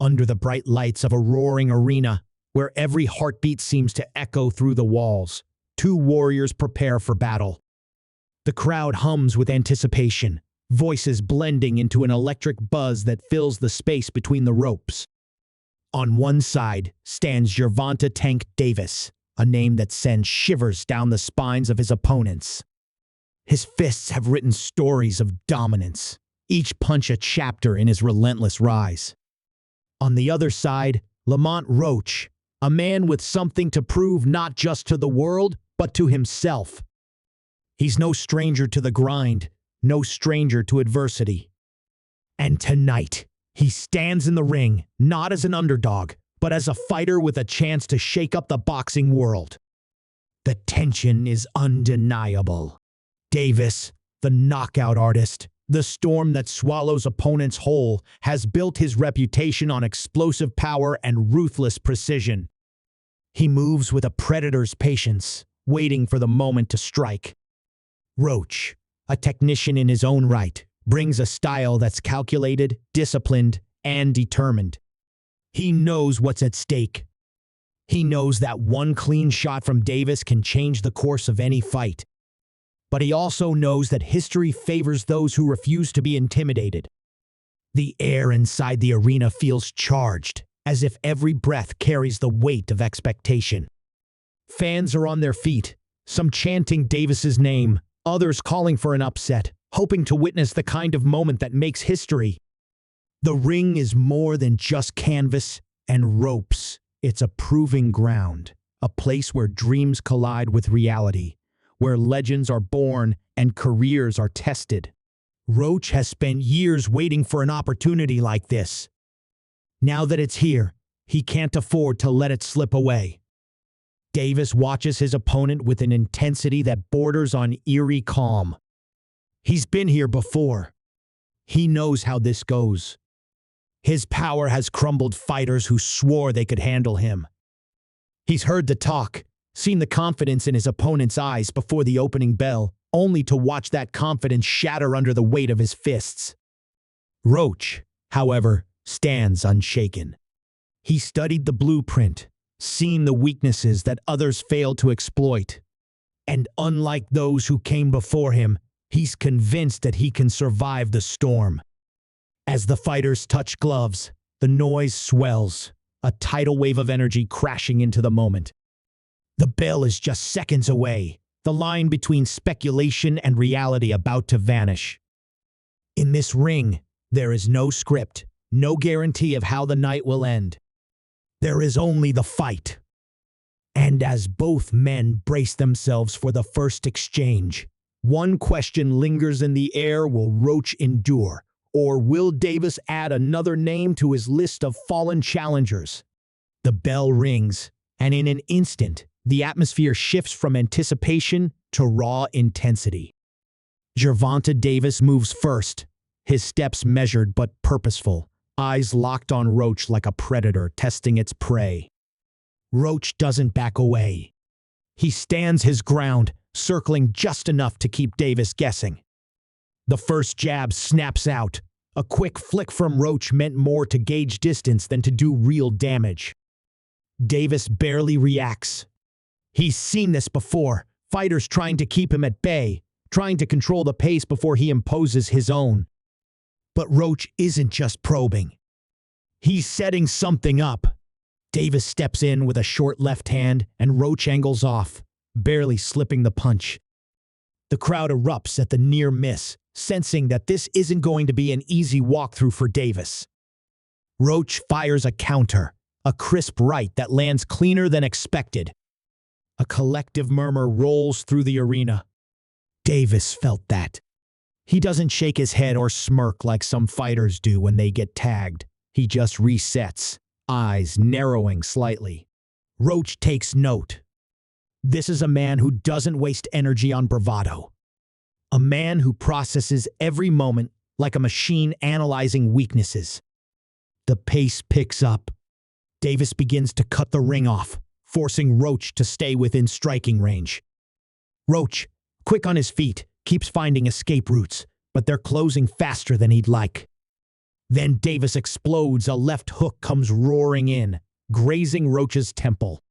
under the bright lights of a roaring arena where every heartbeat seems to echo through the walls. Two warriors prepare for battle. The crowd hums with anticipation, voices blending into an electric buzz that fills the space between the ropes. On one side stands Gervonta "Tank" Davis, a name that sends shivers down the spines of his opponents. His fists have written stories of dominance, each punch a chapter in his relentless rise. On the other side, Lamont Roach, a man with something to prove not just to the world, but to himself. He's no stranger to the grind, no stranger to adversity. And tonight, he stands in the ring, not as an underdog, but as a fighter with a chance to shake up the boxing world. The tension is undeniable. Davis, the knockout artist, the storm that swallows opponents whole, has built his reputation on explosive power and ruthless precision. He moves with a predator's patience, waiting for the moment to strike. Roach, a technician in his own right, brings a style that's calculated, disciplined, and determined. He knows what's at stake. He knows that one clean shot from Davis can change the course of any fight. But he also knows that history favors those who refuse to be intimidated. The air inside the arena feels charged, as if every breath carries the weight of expectation. Fans are on their feet, some chanting Davis's name, others calling for an upset, hoping to witness the kind of moment that makes history. The ring is more than just canvas and ropes. It's a proving ground, a place where dreams collide with reality, where legends are born and careers are tested. Roach has spent years waiting for an opportunity like this. Now that it's here, he can't afford to let it slip away. Davis watches his opponent with an intensity that borders on eerie calm. He's been here before. He knows how this goes. His power has crumbled fighters who swore they could handle him. He's heard the talk, seen the confidence in his opponent's eyes before the opening bell, only to watch that confidence shatter under the weight of his fists. Roach, however, stands unshaken. He studied the blueprint, seen the weaknesses that others failed to exploit. And unlike those who came before him, he's convinced that he can survive the storm. As the fighters touch gloves, the noise swells, a tidal wave of energy crashing into the moment. The bell is just seconds away, the line between speculation and reality about to vanish. In this ring, there is no script, no guarantee of how the night will end. There is only the fight. And as both men brace themselves for the first exchange, one question lingers in the air: will Roach endure, or will Davis add another name to his list of fallen challengers? The bell rings, and in an instant, the atmosphere shifts from anticipation to raw intensity. Gervonta Davis moves first, his steps measured but purposeful, eyes locked on Roach like a predator testing its prey. Roach doesn't back away. He stands his ground, circling just enough to keep Davis guessing. The first jab snaps out. A quick flick from Roach meant more to gauge distance than to do real damage. Davis barely reacts. He's seen this before, fighters trying to keep him at bay, trying to control the pace before he imposes his own. But Roach isn't just probing. He's setting something up. Davis steps in with a short left hand, and Roach angles off, barely slipping the punch. The crowd erupts at the near miss, sensing that this isn't going to be an easy walkthrough for Davis. Roach fires a counter, a crisp right that lands cleaner than expected. A collective murmur rolls through the arena. Davis felt that. He doesn't shake his head or smirk like some fighters do when they get tagged. He just resets, eyes narrowing slightly. Roach takes note. This is a man who doesn't waste energy on bravado. A man who processes every moment like a machine analyzing weaknesses. The pace picks up. Davis begins to cut the ring off, forcing Roach to stay within striking range. Roach, quick on his feet, keeps finding escape routes, but they're closing faster than he'd like. Then Davis explodes. A left hook comes roaring in, grazing Roach's temple.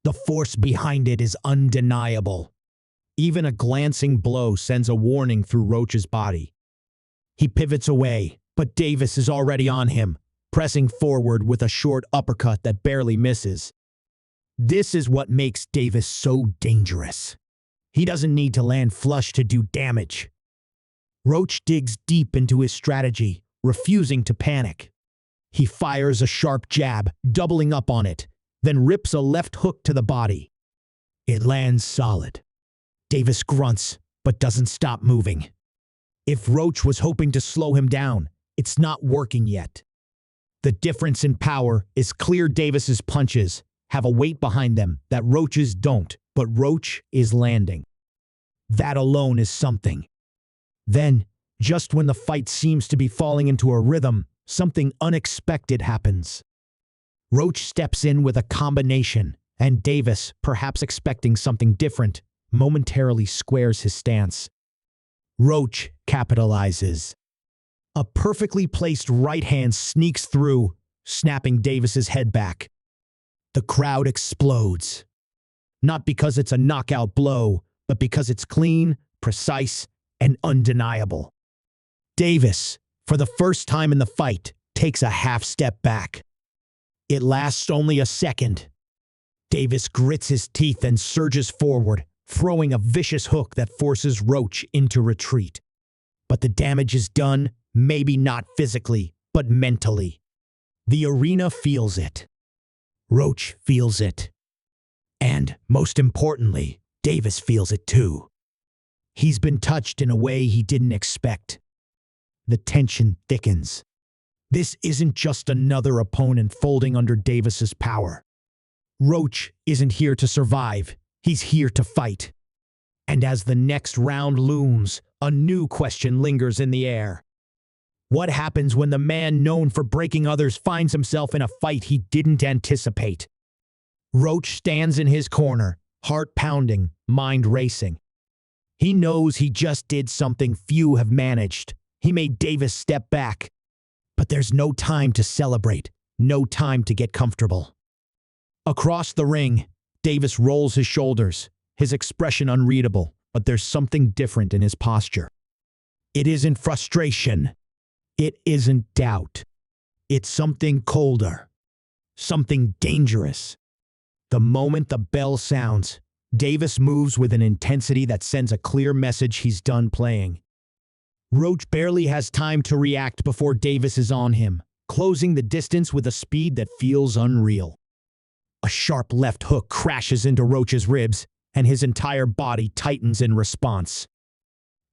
The force behind it is undeniable. Even a glancing blow sends a warning through Roach's body. He pivots away, but Davis is already on him, pressing forward with a short uppercut that barely misses. This is what makes Davis so dangerous. He doesn't need to land flush to do damage. Roach digs deep into his strategy, refusing to panic. He fires a sharp jab, doubling up on it, then rips a left hook to the body. It lands solid. Davis grunts, but doesn't stop moving. If Roach was hoping to slow him down, it's not working yet. The difference in power is clear. Davis's punches have a weight behind them that Roach's don't, but Roach is landing. That alone is something. Then, just when the fight seems to be falling into a rhythm, something unexpected happens. Roach steps in with a combination, and Davis, perhaps expecting something different, momentarily squares his stance. Roach capitalizes. A perfectly placed right hand sneaks through, snapping Davis's head back. The crowd explodes. Not because it's a knockout blow, but because it's clean, precise, and undeniable. Davis, for the first time in the fight, takes a half step back. It lasts only a second. Davis grits his teeth and surges forward, throwing a vicious hook that forces Roach into retreat. But the damage is done, maybe not physically, but mentally. The arena feels it. Roach feels it. And, most importantly, Davis feels it too. He's been touched in a way he didn't expect. The tension thickens. This isn't just another opponent folding under Davis's power. Roach isn't here to survive. He's here to fight. And as the next round looms, a new question lingers in the air. What happens when the man known for breaking others finds himself in a fight he didn't anticipate? Roach stands in his corner, heart pounding, mind racing. He knows he just did something few have managed. He made Davis step back. But there's no time to celebrate, no time to get comfortable. Across the ring, Davis rolls his shoulders, his expression unreadable, but there's something different in his posture. It isn't frustration. It isn't doubt. It's something colder, something dangerous. The moment the bell sounds, Davis moves with an intensity that sends a clear message he's done playing. Roach barely has time to react before Davis is on him, closing the distance with a speed that feels unreal. A sharp left hook crashes into Roach's ribs, and his entire body tightens in response.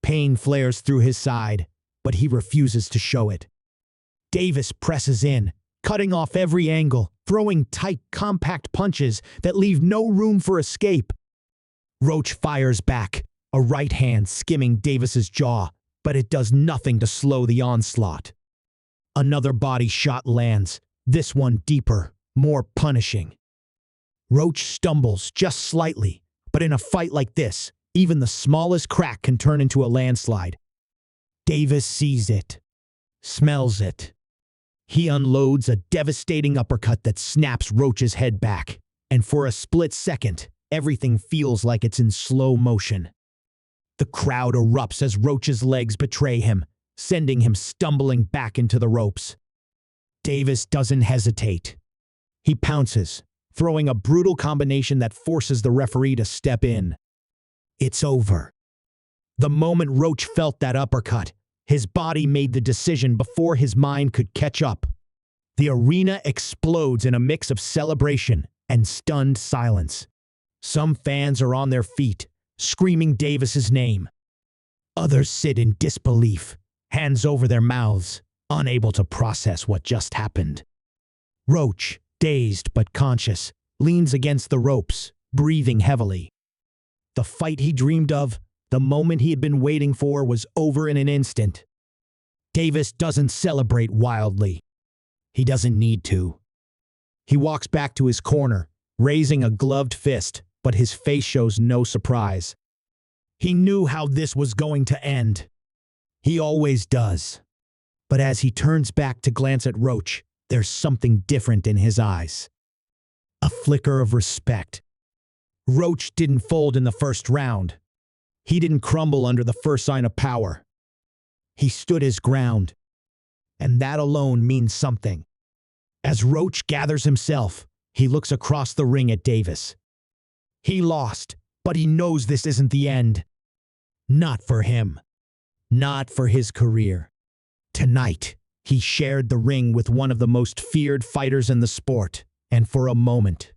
Pain flares through his side, but he refuses to show it. Davis presses in, cutting off every angle, throwing tight, compact punches that leave no room for escape. Roach fires back, a right hand skimming Davis's jaw, but it does nothing to slow the onslaught. Another body shot lands, this one deeper, more punishing. Roach stumbles just slightly, but in a fight like this, even the smallest crack can turn into a landslide. Davis sees it, smells it. He unloads a devastating uppercut that snaps Roach's head back, and for a split second, everything feels like it's in slow motion. The crowd erupts as Roach's legs betray him, sending him stumbling back into the ropes. Davis doesn't hesitate. He pounces, throwing a brutal combination that forces the referee to step in. It's over. The moment Roach felt that uppercut, his body made the decision before his mind could catch up. The arena explodes in a mix of celebration and stunned silence. Some fans are on their feet, screaming Davis's name. Others sit in disbelief, hands over their mouths, unable to process what just happened. Roach, dazed but conscious, leans against the ropes, breathing heavily. The fight he dreamed of, the moment he had been waiting for, was over in an instant. Davis doesn't celebrate wildly. He doesn't need to. He walks back to his corner, raising a gloved fist, but his face shows no surprise. He knew how this was going to end. He always does. But as he turns back to glance at Roach, there's something different in his eyes. A flicker of respect. Roach didn't fold in the first round. He didn't crumble under the first sign of power. He stood his ground. And that alone means something. As Roach gathers himself, he looks across the ring at Davis. He lost, but he knows this isn't the end. Not for him. Not for his career. Tonight, he shared the ring with one of the most feared fighters in the sport, and for a moment,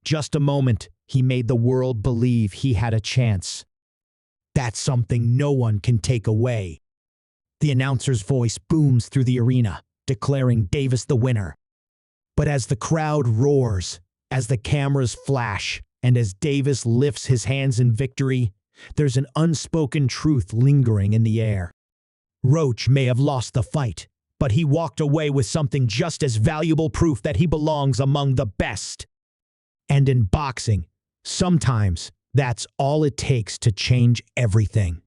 just a moment, he made the world believe he had a chance. That's something no one can take away. The announcer's voice booms through the arena, declaring Davis the winner. But as the crowd roars, as the cameras flash, and as Davis lifts his hands in victory, there's an unspoken truth lingering in the air. Roach may have lost the fight, but he walked away with something just as valuable, proof that he belongs among the best. And in boxing, sometimes that's all it takes to change everything.